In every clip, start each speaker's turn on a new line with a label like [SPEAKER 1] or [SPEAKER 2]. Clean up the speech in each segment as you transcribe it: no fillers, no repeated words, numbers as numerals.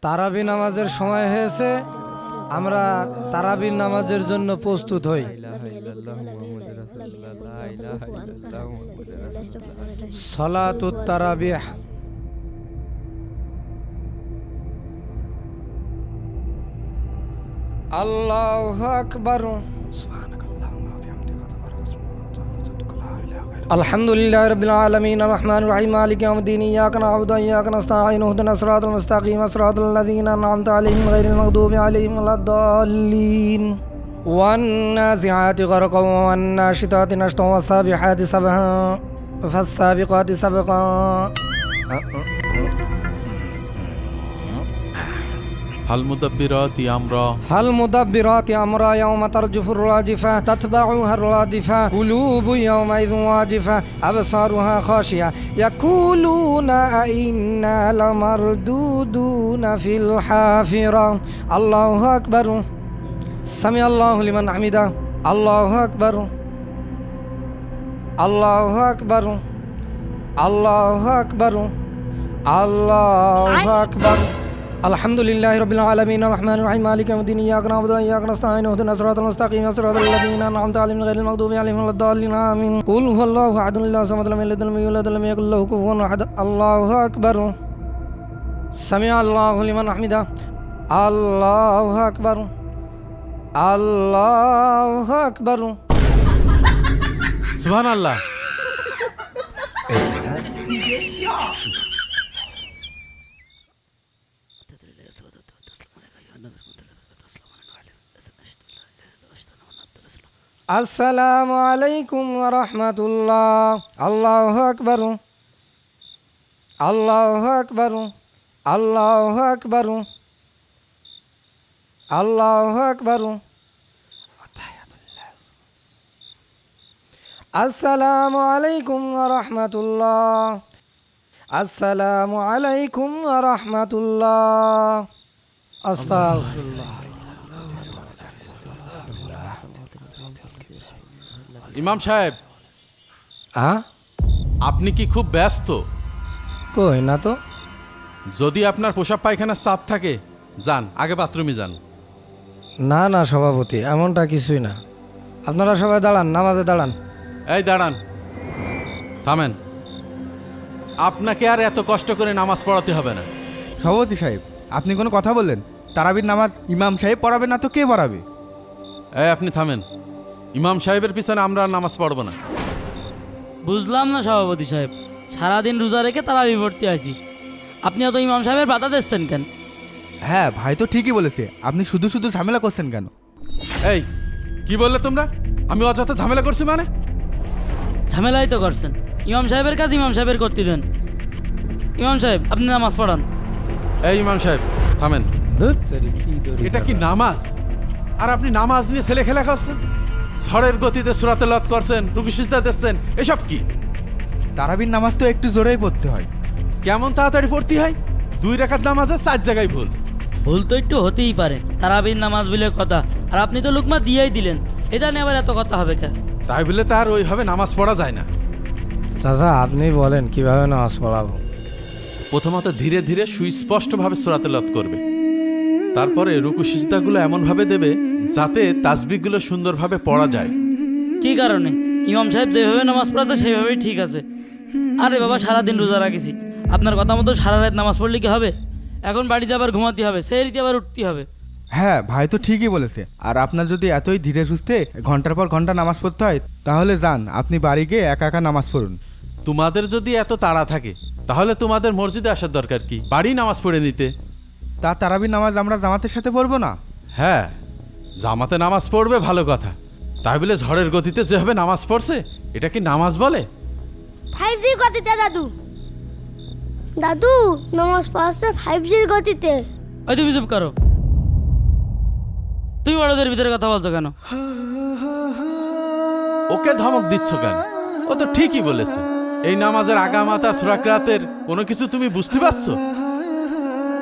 [SPEAKER 1] তারাবি নামাজের সময় হয়েছে, আমরা তারাবি নামাজের জন্য প্রস্তুত হই। সালাতুত তারাবিহ। আল্লাহু আকবার। আলহামদুলিল্লাহি রাব্বিল আলামিন আর রহমানির রহিম মালিকি ইয়াউমিদ্দিন ইয়াকা না'বুদু ওয়া ইয়াকা নাস্তাঈন ইহদিনাস সিরাতাল মুস্তাকিম সিরাতাল লাযীনা আন'আমতা আলাইহিম গায়রিল মাগদুবি আলাইহিম ওয়ালাদ-দাল্লিন। One নাযিআতি গরকান one নাশিতাতি নাশতান ওয়াস-সাবিহাতি সাবহা ফাস-সাবিকাতি Sabka.
[SPEAKER 2] ফালমুদাব্বিরাতি আমরা
[SPEAKER 1] ফালমুদাব্বিরাতি আমরা ইয়াওমা তারজুফুর রাজিফা তাতবাউহা রাদিফা কুলুবু ইয়াওমাইযিন ওয়াজিফা আবসারুহা খাশিয়া ইয়াকুলুনা আইন্না লামারদুদুনা ফিল হাফিরা। আল্লাহু আকবার। সামি আল্লাহু লিমান হামিদা। আল্লাহু আকবার। আল্লাহু আকবার। আল্লাহু আকবার। আল্লাহু আকবার। আলহামদুলিল্লাহি রাব্বিল আলামিন আর রহমানির রহিম মালিকি ইয়াউমিদ্দিন ইয়াকা না'বুদু ওয়া ইয়াকা নাস্তাঈন ইহদিনাস সিরাতাল মুস্তাকিম সিরাতাল লাযীনা আন'আমতা আলাইহিম গায়রিল মাগদুবি আলাইহিম ওয়ালাদ-দাল্লিন আমিন। কুল হুয়াল্লাহু আহাদ আল্লাহু সামাদ লাম ইয়ালিদ ওয়া লাম ইউলাদ ওয়া লাম ইয়াকুল লাহু কুফুওয়ান আহাদ। আল্লাহু আকবার। সামিআ আল্লাহু লিমান হামিদা। আল্লাহু আকবার। আল্লাহু আকবার।
[SPEAKER 2] সুবহানাল্লাহ।
[SPEAKER 1] আসসালামু আলাইকুম ওয়া রাহমাতুল্লাহ। আল্লাহু আকবার। আল্লাহু আকবার। আল্লাহু আকবার। আল্লাহু আকবার। আসসালামু আলাইকুম ওয়া রাহমাতুল্লাহ। আসসালামু আলাইকুম ওয়া রাহমাতুল্লাহ। আস্তাগফিরুল্লাহ।
[SPEAKER 2] ইমাম সাহেব, আপনি কি খুব ব্যস্ত?
[SPEAKER 1] কই না তো।
[SPEAKER 2] যদি আপনার পোশাক পায়খানার চাপ থাকে, যান আগে বাথরুমে যান।
[SPEAKER 1] না না সভাপতি, এমনটা কিছুই না। আপনারা সবাই দাঁড়ান, নামাজে দাঁড়ান।
[SPEAKER 2] এই দাঁড়ান, থামেন। আপনাকে আর এত কষ্ট করে নামাজ পড়াতে হবে না।
[SPEAKER 3] সভাপতি সাহেব, আপনি কোনো কথা বললেন? তারাবির নামাজ ইমাম সাহেব পড়াবে না তো কে পড়াবে?
[SPEAKER 2] এই আপনি থামেন। ইমাম সাহেবের পিছনে আমরা আর নামাজ পড়ব না।
[SPEAKER 4] বুঝলাম না সভাপতি সাহেব, সারাদিন রোজা রেখে তারাবি পড়তে আছি, আপনি অত ইমাম সাহেবের বাধা দিচ্ছেন কেন?
[SPEAKER 3] হ্যাঁ ভাই তো ঠিকই বলেছে, আপনি শুধু শুধু ঝামেলা করছেন কেন?
[SPEAKER 2] এই কি বললে তোমরা? আমি অযথা ঝামেলা করছি মানে?
[SPEAKER 4] ঝামেলাই তো করছেন। ইমাম সাহেবের কাজ ইমাম সাহেবের করতে দেন। ইমাম সাহেব, আপনি নামাজ পড়ান।
[SPEAKER 2] এই ইমাম সাহেব থামেন।
[SPEAKER 1] ধুর তেরি, কি দড়ি
[SPEAKER 2] এটা কি
[SPEAKER 1] দাঁড়া।
[SPEAKER 2] নামাজ? আর আপনি নামাজ নিয়ে ছেলে খেলা করছেন, ঝড়ের গতিতে সূরাতে লত করছেন, রুকু সিজদা দিচ্ছেন, এসব কি?
[SPEAKER 3] তারাবির নামাজ তো একটু জোরেই পড়তে হয়।
[SPEAKER 2] কেমন তাড়াতাড়ি পড়তে হয়? 2 রাকাত নামাজে 4 জায়গায় ভুল।
[SPEAKER 4] ভুল তো একটু হতেই পারে, তারাবির নামাজ বলে কথা। আর আপনি তো লুকমা দিয়েই দিলেন, এটা নিয়ে আবার এত কথা হবে কেন?
[SPEAKER 2] তাই বলে তার ওইভাবে নামাজ পড়া যায় না।
[SPEAKER 1] চাচা আপনি বলেন কিভাবে নামাজ পড়াবো।
[SPEAKER 2] প্রথমত ধীরে ধীরে সুস্পষ্টভাবে সূরাতে লত করবে, তারপরে রুকু সিজদাগুলো এমনভাবে দেবে যাতে তাসবিহগুলো সুন্দরভাবে পড়া যায়।
[SPEAKER 4] কি কারণে? ইমাম সাহেব যেভাবে নামাজ পড়াচ্ছে সেইভাবেই ঠিক আছে। আরে বাবা, সারাদিন রোজা রাখিছি, আপনার কথা মতো সারা রাত নামাজ পড়লে কি হবে? এখন বাড়িতে আবার ঘুমাতে হবে, সেই রীতি আবার উঠতে হবে।
[SPEAKER 3] হ্যাঁ ভাই তো ঠিকই বলেছে। আর আপনার যদি এতই ধীরে সুস্থে ঘন্টার পর ঘন্টা নামাজ পড়তে হয়, তাহলে যান আপনি বাড়ি গিয়ে একা একা নামাজ পড়ুন।
[SPEAKER 2] তোমাদের যদি এত তাড়া থাকে তাহলে তোমাদের মসজিদে আসার দরকার কি? বাড়ি নামাজ পড়ে নিতে।
[SPEAKER 3] তা তারাবির নামাজ আমরা জামাতের সাথে পড়বো না?
[SPEAKER 2] হ্যাঁ, জামাতে নামাজ পড়বে ভালো কথা, তাই বলে ঝড়ের গতিতে যেভাবে নামাজ পড়ছে এটা কি নামাজ বলে?
[SPEAKER 5] 5G গতিতে দাদু। দাদু নামাজ পড়ছে 5G গতিতে।
[SPEAKER 4] ওই তুমি চুপ করো। তুমি বড়দের ভিতরে কথা বলছো কেন?
[SPEAKER 2] ওকে ধমক দিচ্ছ কেন? ও তো ঠিকই বলেছে। এই নামাজের আগামাতা সূরা কিরাতের কোনো কিছু তুমি বুঝতে পারছো?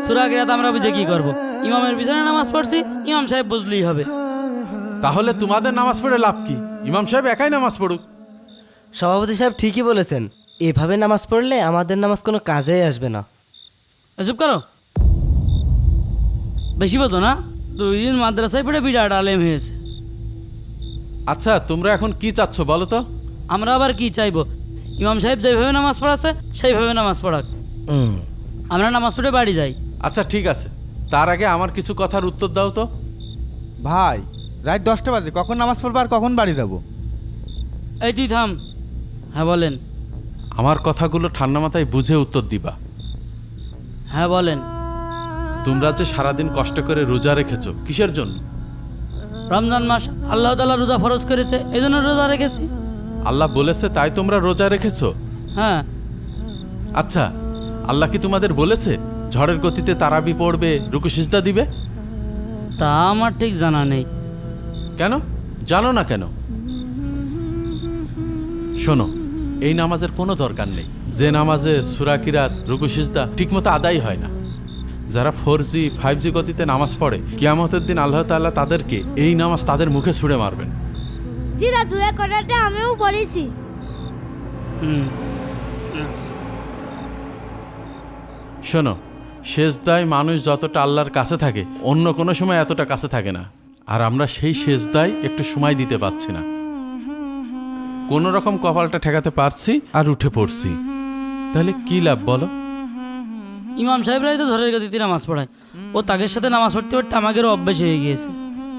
[SPEAKER 4] সূরা কিরাত আমরা বুঝে কি করব? ইমামের পিছনে নামাজ পড়ছি, ইমাম সাহেব বুঝলেই হবে।
[SPEAKER 2] তাহলে তোমাদের নামাজ পড়ে লাভ কি? ইমাম সাহেব একাই নামাজ পড়ুক।
[SPEAKER 6] সভাপতি সাহেব ঠিকই বলেছেন, এভাবে নামাজ পড়লে আমাদের নামাজ কোনো কাজেই আসবে না।
[SPEAKER 4] চুপ করো। বেশি বোঝো না, 2 দিন মাদ্রাসায় পড়ে বিরাট আলেম হয়েছে।
[SPEAKER 2] আচ্ছা তোমরা এখন কি চাচ্ছ বলো তো?
[SPEAKER 4] আমরা আবার কি চাইবো? ইমাম সাহেব যেভাবে নামাজ পড়াচ্ছে সেইভাবে নামাজ পড়াক, আমরা নামাজ পড়ে বাড়ি যাই।
[SPEAKER 2] আচ্ছা ঠিক আছে, তার আগে আমার কিছু কথার উত্তর দাও তো।
[SPEAKER 3] ভাই রাত 10টা বাজে, কখন নামাজ পড়বো আর কখন বাড়ি যাব?
[SPEAKER 4] এই তুই থাম। হ্যাঁ বলেন।
[SPEAKER 2] আমার কথাগুলো ঠান্ডা মাথায় বুঝে উত্তর দিবা।
[SPEAKER 4] হ্যাঁ বলেন।
[SPEAKER 2] তোমরা যে সারাদিন কষ্ট করে রোজা রেখেছো কিসের জন্য?
[SPEAKER 4] রমজান মাস আল্লাহ তাআলা রোজা ফরজ করেছে, এই জন্য রোজা রেখেছি।
[SPEAKER 2] আল্লাহ বলেছে তাই তোমরা রোজা রেখেছো?
[SPEAKER 4] হ্যাঁ।
[SPEAKER 2] আচ্ছা আল্লাহ কি তোমাদের বলেছে ঝড়ের গতিতে তারাবি পড়বে, রুকু সিজদা দিবে?
[SPEAKER 4] তা আমার ঠিক জানা নেই।
[SPEAKER 2] কেন জানো না কেন? শোনো, এই নামাজের কোনো দরকার নেই যে নামাজে সূরা কিরাত, রুকু সিজদা ঠিকমতো আদায় হয় না। যারা 4G 5G গতিতে নামাজ পড়ে, কিয়ামতের দিন আল্লাহ তাআলা তাদেরকে এই নামাজ তাদের মুখে ছুঁড়ে মারবেন।
[SPEAKER 5] জি দাদু, এই কথাটা আমিও পড়েছি।
[SPEAKER 4] হুম।
[SPEAKER 2] শোনো, সেজদায় মানুষ যতটা আল্লাহর কাছে থাকে অন্য কোনো সময় এতটা কাছে থাকে না, আর আমরা সেই সেজদায় একটু সময় দিতে পারছি না। কোনো রকম কপালটা ঠেকাতে পারছি আর উঠে পড়ছি, তাহলে কি লাভ বলো?
[SPEAKER 4] ইমাম সাহেবরাই তো ঝড়ের গতিতে নামাজ পড়ায়, ও তাদের সাথে নামাজ পড়তে পড়তে আমাদেরও অভ্যেস হয়ে গিয়েছে।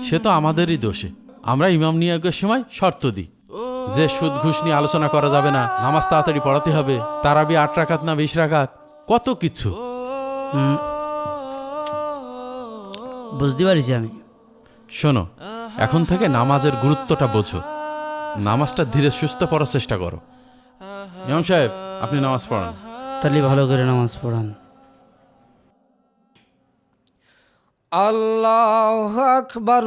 [SPEAKER 2] সে তো আমাদেরই দোষে। আমরা ইমাম নিয়োগের সময় শর্ত দিই যে সুদ ঘুষ নিয়ে আলোচনা করা যাবে না, নামাজ তাড়াতাড়ি পড়াতে হবে, তারাবি 8 রাকাত না 20 রাকাত, কত কিছু।
[SPEAKER 4] বুঝতে পারছি আমি।
[SPEAKER 2] শোনো, এখন থেকে নামাজের গুরুত্বটা বোঝো, নামাজটা ধীরে সুস্থ পড়ার চেষ্টা করো। ইমাম সাহেব আপনি নামাজ পড়ান।
[SPEAKER 4] তাহলে ভালো করে নামাজ পড়ান।
[SPEAKER 1] আল্লাহু আকবার।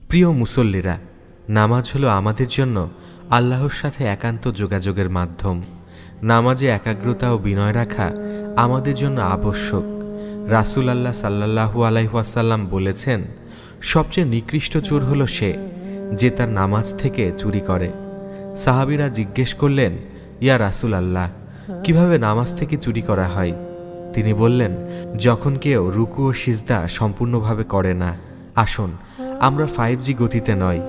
[SPEAKER 7] প্রিয় মুসল্লিরা, নামাজ হলো আমাদের জন্য আল্লাহর সাথে একান্ত যোগাযোগের মাধ্যম। নামাজে একাগ্রতা ও বিনয় রাখা আমাদের জন্য আবশ্যক। রাসূল আল্লাহ সাল্লাল্লাহু আলাইহি ওয়াসাল্লাম বলেছেন, সবচেয়ে নিকৃষ্ট চোর হলো সে যে তার নামাজ থেকে চুরি করে। সাহাবীরা জিজ্ঞেস করলেন, ইয়া রাসূল আল্লাহ, কিভাবে নামাজ থেকে চুরি করা হয়? তিনি বললেন, যখন কেউ রুকু ও সিজদা সম্পূর্ণভাবে করে না। আসুন আমরা 5G গতিতে নয়,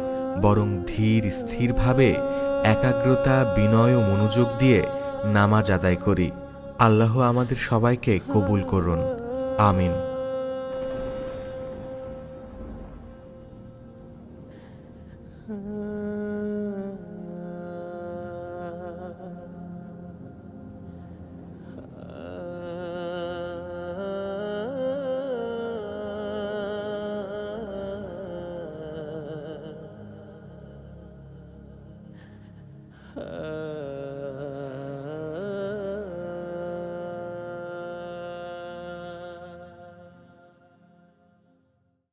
[SPEAKER 7] বরং ধীর স্থিরভাবে একাগ্রতা, বিনয় ও মনোযোগ দিয়ে নামাজ আদায় করি। আল্লাহ আমাদের সবাইকে কবুল করুন, আমিন।